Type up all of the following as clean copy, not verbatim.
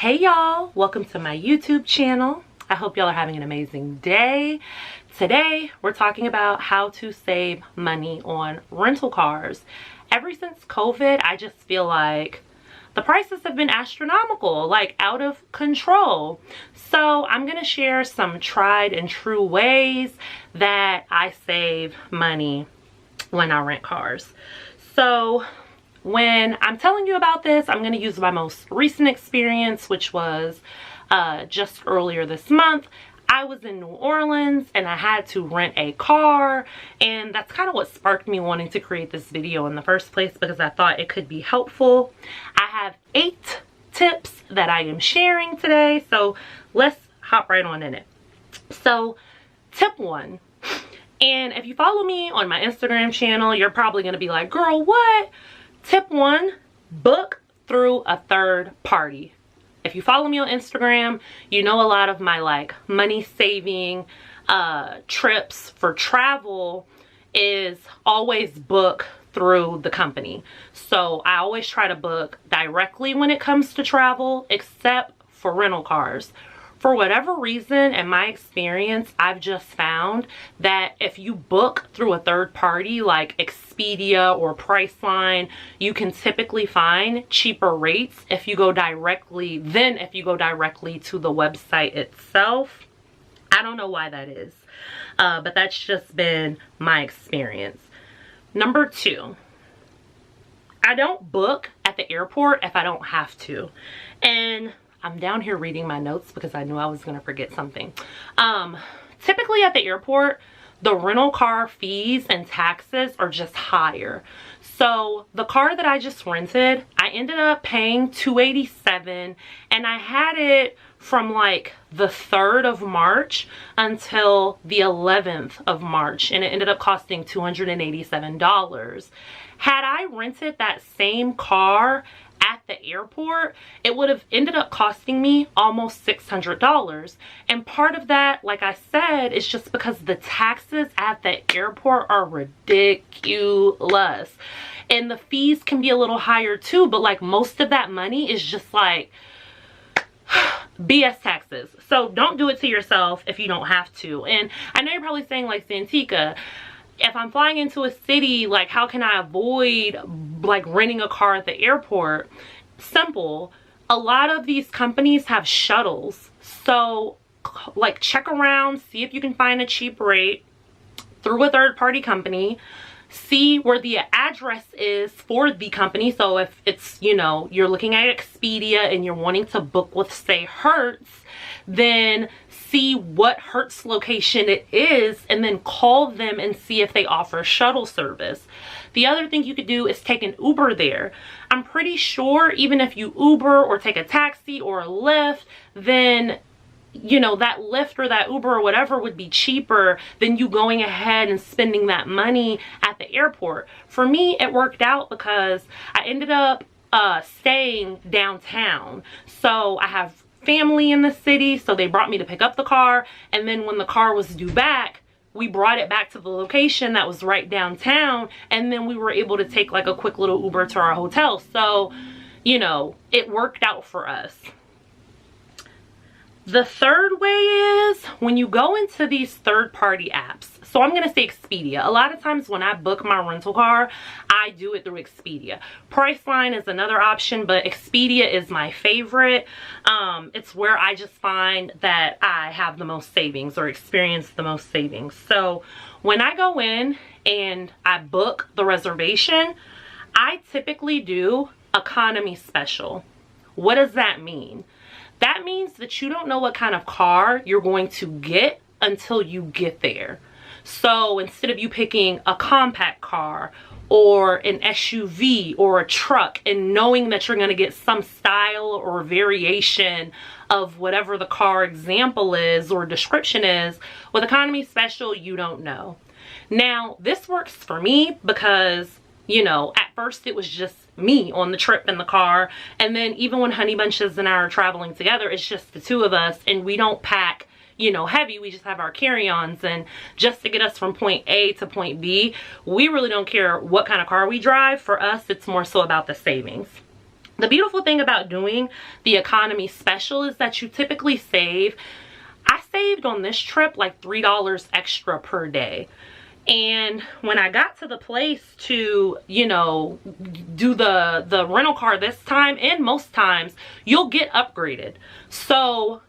Hey y'all, welcome to my YouTube channel. I hope y'all are having an amazing day. Today we're talking about how to save money on rental cars. Ever since COVID, I just feel like the prices have been astronomical, like out of control. So I'm gonna share some tried and true ways that I save money when I rent cars. So when I'm telling you about this, I'm going to use my most recent experience, which was just earlier this month. I was in New Orleans and I had to rent a car, and that's kind of what sparked me wanting to create this video in the first place, because I thought it could be helpful. I have 8 tips that I am sharing today, so let's hop right on in it. So tip 1, and if you follow me on my Instagram channel, you're probably going to be like, girl, what? Tip 1, book through a third party. If you follow me on Instagram, you know a lot of my like money saving trips for travel is always book through the company. So I always try to book directly when it comes to travel, except for rental cars. For whatever reason, in my experience, I've just found that if you book through a third party like Expedia or Priceline, you can typically find cheaper rates if you go directly to the website itself. I don't know why that is, but that's just been my experience. Number 2, I don't book at the airport if I don't have to. And I'm down here reading my notes because I knew I was going to forget something. Typically at the airport, the rental car fees and taxes are just higher. So the car that I just rented, I ended up paying $287, and I had it from like the 3rd of March until the 11th of March, and it ended up costing $287. Had I rented that same car at the airport, it would have ended up costing me almost $600. And part of that, like I said, is just because the taxes at the airport are ridiculous. And the fees can be a little higher too, but like most of that money is just like BS taxes. So don't do it to yourself if you don't have to. And I know you're probably saying like, Santika, if I'm flying into a city, like how can I avoid like renting a car at the airport? Simple. A lot of these companies have shuttles. So like check around, see if you can find a cheap rate through a third party company. See where the address is for the company. So if it's, you know, you're looking at Expedia and you're wanting to book with, say, Hertz, then see what Hertz location it is and then call them and see if they offer shuttle service. The other thing you could do is take an Uber there. I'm pretty sure even if you Uber or take a taxi or a Lyft, then you know, that Lyft or that Uber or whatever would be cheaper than you going ahead and spending that money at the airport. For me, it worked out because I ended up staying downtown. So I have family in the city, so they brought me to pick up the car. And then when the car was due back, we brought it back to the location that was right downtown. And then we were able to take like a quick little Uber to our hotel. So, you know, it worked out for us. The third way is when you go into these third-party apps. So I'm going to say Expedia. A lot of times when I book my rental car, I do it through Expedia. Priceline is another option, but Expedia is my favorite. It's where I just find that I have the most savings or experience the most savings. So when I go in and I book the reservation, I typically do economy special. What does that mean? That means that you don't know what kind of car you're going to get until you get there. So instead of you picking a compact car or an SUV or a truck and knowing that you're going to get some style or variation of whatever the car example is or description is, with economy special, you don't know. Now, this works for me because, you know, at first it was just me on the trip in the car, and then even when Honey Bunches and I are traveling together, it's just the two of us, and we don't pack, you know, heavy. We just have our carry-ons, and just to get us from point A to point B, we really don't care what kind of car we drive. For us, it's more so about the savings. The beautiful thing about doing the economy special is that you typically save. I saved on this trip like $3 extra per day. And when I got to the place to, you know, do the rental car this time, and most times you'll get upgraded. So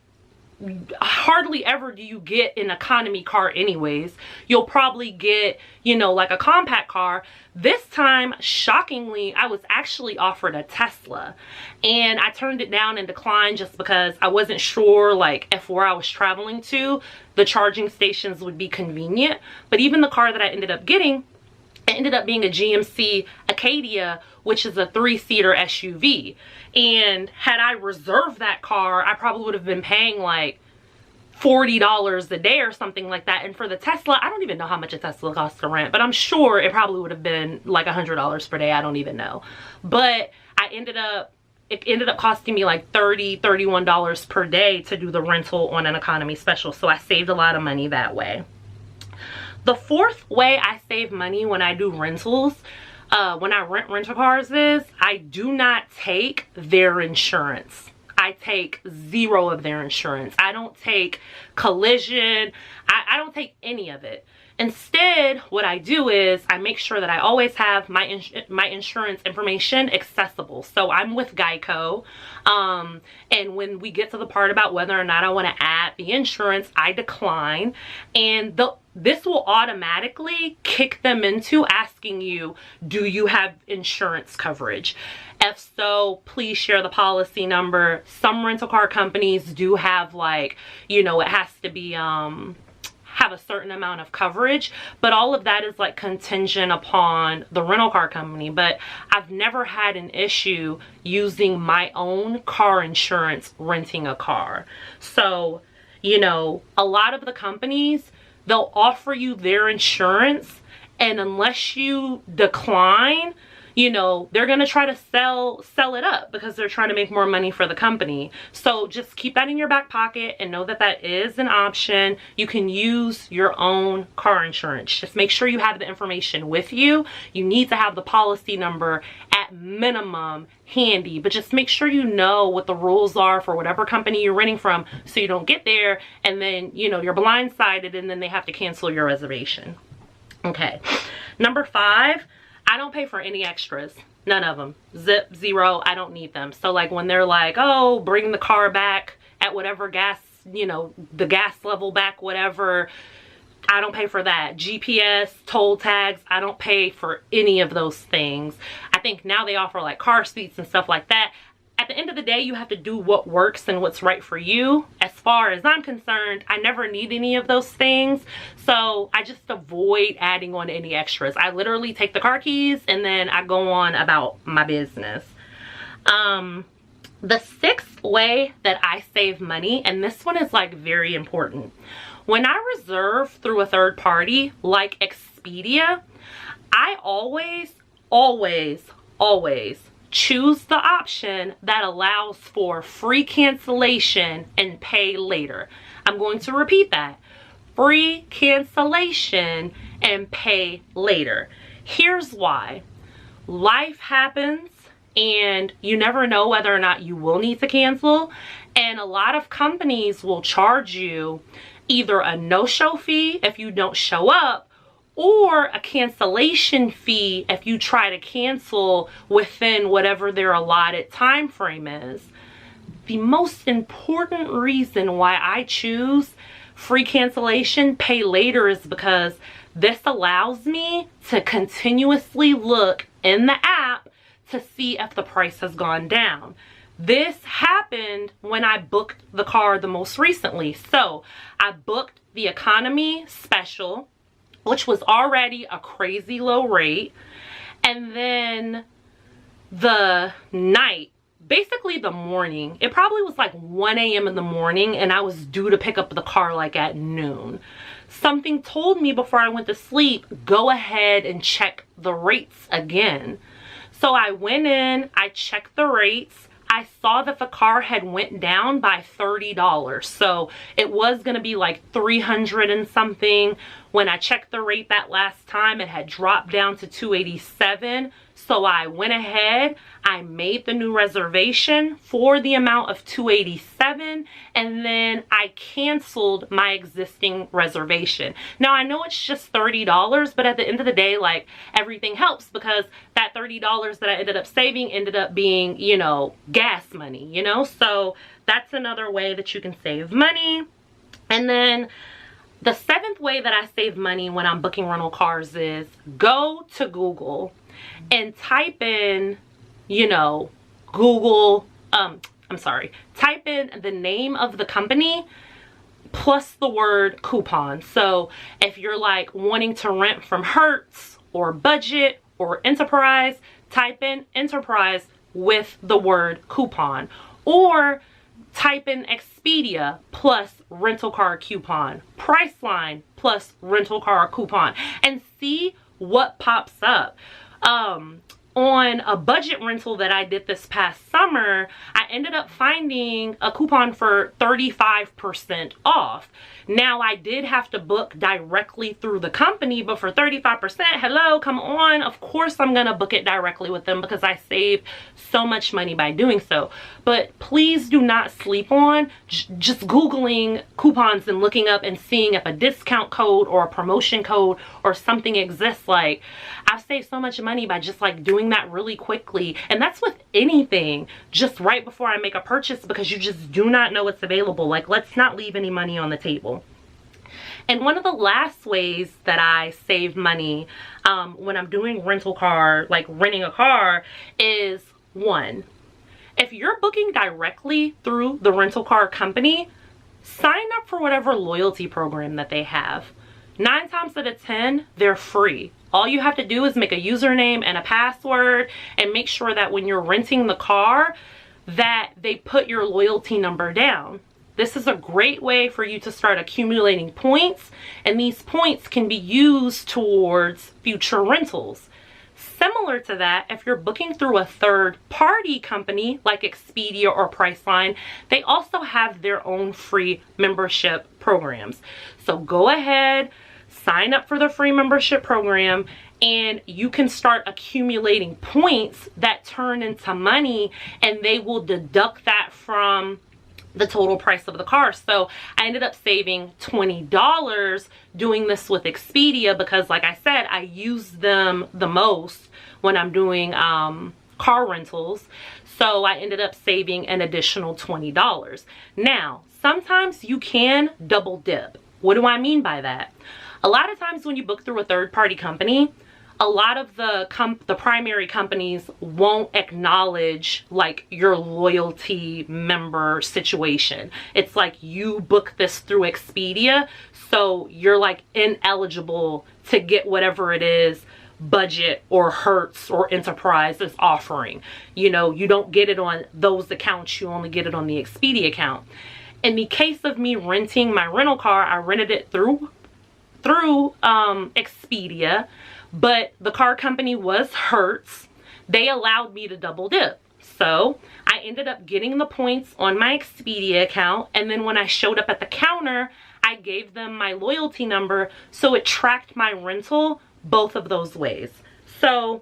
hardly ever do you get an economy car anyways. You'll probably get, you know, like a compact car. This time, shockingly, I was actually offered a Tesla, and I turned it down and declined just because I wasn't sure, like, if where I was traveling to, the charging stations would be convenient. But even the car that I ended up getting, it ended up being a GMC Acadia, which is a 3-seater SUV. And had I reserved that car, I probably would have been paying like $40 a day or something like that. And for the Tesla, I don't even know how much a Tesla costs to rent, but I'm sure it probably would have been like $100 per day. I don't even know. But it ended up costing me like $31 per day to do the rental on an economy special. So I saved a lot of money that way. The fourth way I save money when I do rentals, when I rent rental cars, is I do not take their insurance. I take zero of their insurance. I don't take collision. I don't take any of it. Instead, what I do is I make sure that I always have my insurance information accessible. So I'm with Geico, and when we get to the part about whether or not I want to add the insurance, I decline, and this will automatically kick them into asking you, do you have insurance coverage? If so, please share the policy number. Some rental car companies do have, like, you know, it has to be have a certain amount of coverage, but all of that is like contingent upon the rental car company. But I've never had an issue using my own car insurance renting a car. So, you know, a lot of the companies, they'll offer you their insurance, and unless you decline, you know, they're gonna try to sell it up because they're trying to make more money for the company. So just keep that in your back pocket and know that that is an option. You can use your own car insurance. Just make sure you have the information with you. You need to have the policy number at minimum handy, but just make sure you know what the rules are for whatever company you're renting from, so you don't get there and then, you know, you're blindsided and then they have to cancel your reservation. Okay, number 5, I don't pay for any extras. None of them. Zip, zero. I don't need them. So like when they're like, oh, bring the car back at whatever gas, you know, the gas level back, whatever, I don't pay for that. GPS, toll tags, I don't pay for any of those things. I think now they offer like car seats and stuff like that. At the end of the day, you have to do what works and what's right for you. As far as I'm concerned, I never need any of those things. So I just avoid adding on any extras. I literally take the car keys and then I go on about my business. The 6th way that I save money, and this one is like very important. When I reserve through a third party like Expedia, I always choose the option that allows for free cancellation and pay later. I'm going to repeat that. Free cancellation and pay later. Here's why. Life happens and you never know whether or not you will need to cancel. And a lot of companies will charge you either a no-show fee if you don't show up, or a cancellation fee if you try to cancel within whatever their allotted time frame is. The most important reason why I choose free cancellation, pay later, is because this allows me to continuously look in the app to see if the price has gone down. This happened when I booked the car the most recently. So I booked the economy special, which was already a crazy low rate. And then the night, basically the morning, it probably was like 1 a.m. in the morning and I was due to pick up the car like at noon. Something told me before I went to sleep, go ahead and check the rates again. So I went in, I checked the rates. I saw that the car had went down by $30. So it was gonna be like 300 and something When I checked the rate that last time, it had dropped down to $287. So I went ahead, I made the new reservation for the amount of $287, and then I canceled my existing reservation. Now I know it's just $30, but at the end of the day, like, everything helps, because that $30 that I ended up saving ended up being, you know, gas money, you know? So that's another way that you can save money. And then the 7th way that I save money when I'm booking rental cars is go to Google and type in, you know, type in the name of the company plus the word coupon. So if you're like wanting to rent from Hertz or Budget or Enterprise, type in Enterprise with the word coupon, or type in Expedia plus rental car coupon, Priceline plus rental car coupon, and see what pops up. On a budget rental that I did this past summer, I ended up finding a coupon for 35% off. Now, I did have to book directly through the company, but for 35%, hello, come on. Of course, I'm going to book it directly with them because I saved so much money by doing so. But please do not sleep on just Googling coupons and looking up and seeing if a discount code or a promotion code or something exists. Like, I've saved so much money by just like doing that really quickly. And that's with anything, just right before I make a purchase, because you just do not know what's available. Like, let's not leave any money on the table. And one of the last ways that I save money when I'm doing rental car, like renting a car, is one, if you're booking directly through the rental car company, sign up for whatever loyalty program that they have. 9 times out of 10, they're free. All you have to do is make a username and a password, and make sure that when you're renting the car that they put your loyalty number down. This is a great way for you to start accumulating points, and these points can be used towards future rentals. Similar to that, if you're booking through a third-party company like Expedia or Priceline, they also have their own free membership programs. So go ahead, sign up for the free membership program, and you can start accumulating points that turn into money, and they will deduct that from the total price of the car. So I ended up saving $20 doing this with Expedia, because like I said, I use them the most when I'm doing car rentals. So I ended up saving an additional $20. Now, sometimes you can double dip. What do I mean by that? A lot of times when you book through a third-party company, a lot of the primary companies won't acknowledge like your loyalty member situation. It's like you book this through Expedia, so you're like ineligible to get whatever it is Budget or Hertz or Enterprise is offering. You know, you don't get it on those accounts, you only get it on the Expedia account. In the case of me renting my rental car, I rented it through Expedia, but the car company was Hertz. They allowed me to double dip. So I ended up getting the points on my Expedia account, and then when I showed up at the counter, I gave them my loyalty number, so it tracked my rental both of those ways. So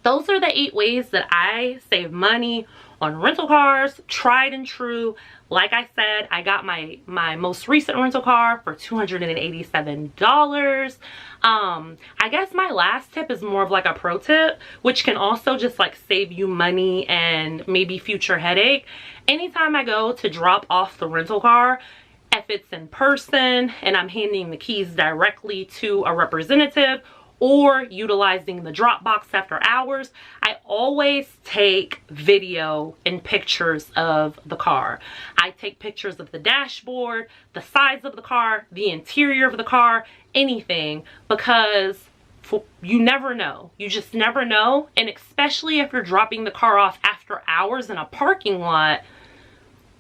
those are the 8 ways that I save money on rental cars, tried and true. Like I said, I got my most recent rental car for $287. I guess my last tip is more of like a pro tip, which can also just like save you money and maybe future headache. Anytime I go to drop off the rental car, if it's in person and I'm handing the keys directly to a representative, or utilizing the drop box after hours, I always take video and pictures of the car. I take pictures of the dashboard, the sides of the car, the interior of the car, anything, because you never know. You just never know. And especially if you're dropping the car off after hours in a parking lot,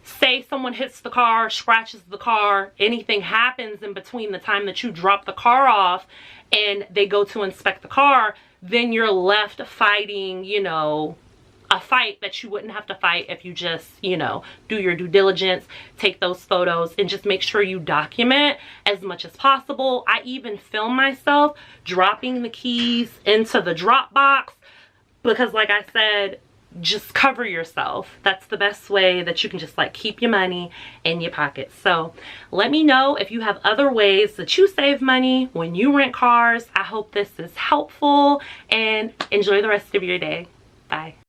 say someone hits the car, scratches the car, anything happens in between the time that you drop the car off and they go to inspect the car, then you're left fighting, you know, a fight that you wouldn't have to fight if you just, you know, do your due diligence, take those photos, and just make sure you document as much as possible. I even film myself dropping the keys into the drop box because, like I said, just cover yourself. That's the best way that you can just like keep your money in your pocket. So let me know if you have other ways that you save money when you rent cars. I hope this is helpful, and enjoy the rest of your day. Bye.